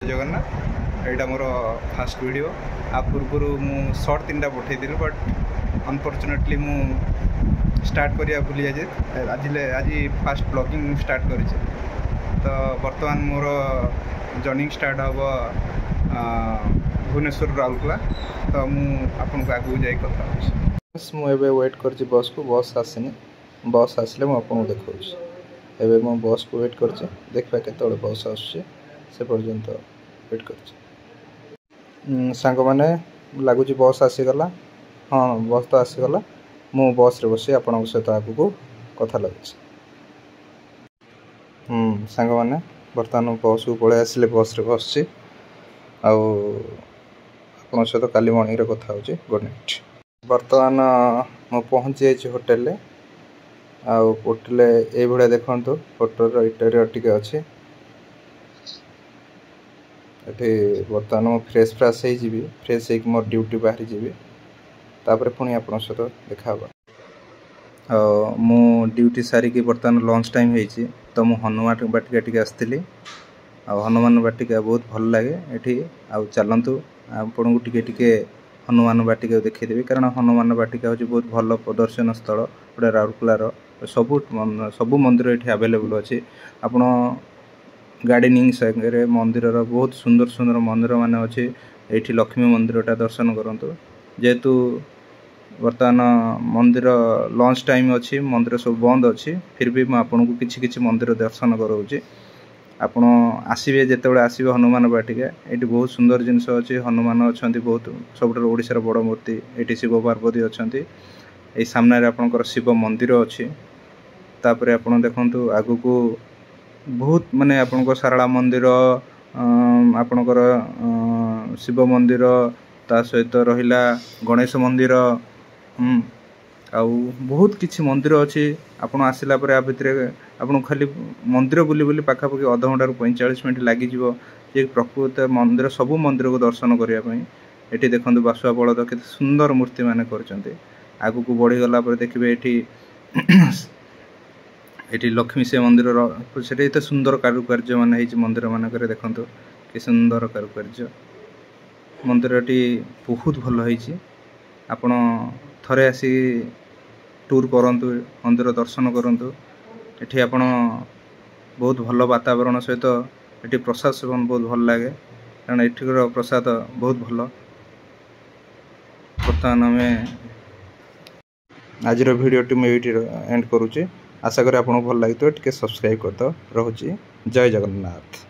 जगन्नाथ एटा मोर fast video आ पूर्व मु short 3टा पठेदी but unfortunately मु स्टार्ट करिया भूली जाए आज फास्ट ब्लॉगिंग स्टार्ट कर तो बर्तमान मोर जर्निंग स्टार्ट हम भुवनेश्वर राउरकेला तो मुझे आगू जा कथा मुझे वेट कर बस को बस आसनी बस आसिले मुझे देखा एवं मो बस को वेट कर देखा केत बस आसे पर्यंत वेट कर सांग मैंने लगुच बस आसीगला हाँ बस तो आसीगला मु बस रे बसी आपण सहित आगू कथा लगे सांग मैंने बर्तमान बस को पलि आसिले बस रे बस आपण सहित काली मॉर्निंग रे कथा हो गुड नाइट। बर्तमान मु पहुँची जाइए होटेल होटेल ये देखु होटेल इंटेरियर टिके अच्छी ये बर्तमान मुझे फ्रेश फ्राश हो फ्रेश हो मोर ड्यूटी बाहरी जी तापर पुणी आप सहित देखा मु ड्यूटी सारिकी बर्तमान लंच टाइम होती तो मु हनुमान बाटिका टी आसती हनुमान बाटिका बहुत भल लगे ये चलतु आपन को टिके हनुमान बाटिका देखीदेवी कारण हनुमान बाटिका हूँ बहुत भल प्रदर्शन स्थल गोटे राउरकेलार सबू मंदिर ये आवेलेबल अच्छी आपण गार्डनिंग सागे मंदिर बहुत सुंदर सुंदर मंदिर मान अच्छे ये लक्ष्मी मंदिरटा दर्शन करूँ जेहेतु बर्तमान मंदिर लंच टाइम अच्छी मंदिर सब बंद अच्छी फिर भी आपन को किसी मंदिर दर्शन कराऊँगी आपण आसबे जिते आसबे हनुमान बाटिका ये बहुत सुंदर जिनस अच्छी हनुमान अच्छा बहुत सब ओडिशार बड़ मूर्ति ये शिव पार्वती अच्छा ये सामने आपंकर शिव मंदिर अच्छी तापर आप देखु आगु को बहुत माने आपंकर सारला मंदिर आपंकर शिव मंदिर ता सहित रहिला गणेश मंदिर आउ बहुत किछि मंदिर अच्छी आपन आसिला पर आ भितर आपन खाली मंदिर बुली बुली पाखापाखि अध घंटा 45 मिनट लगी जे प्रकृत मंदिर सबू मंदिर को दर्शन करने ये देखते बासुआ बलद के सुंदर मूर्ति मान कर आगु को बढ़ी गला पर देखिए ये लक्ष्मी से मंदिर से सुंदर कारुकार्य मान मंदिर मानक देखते कि सुंदर कारुकार्य मंदिरटी बहुत भल होती आपण थरे आसी टूर करंतु मंदिर दर्शन करंतु एठी आपण बहुत भल वातावरण सहित ये प्रसाद सेवन बहुत भल लगे कारण एठिकर प्रसाद बहुत भल। बर्तमान आम आज भिडियोटी मुझे एंड करुचे आशा करी आपको भल लगे टे सब्सक्राइब करदे रोचे। जय जगन्नाथ।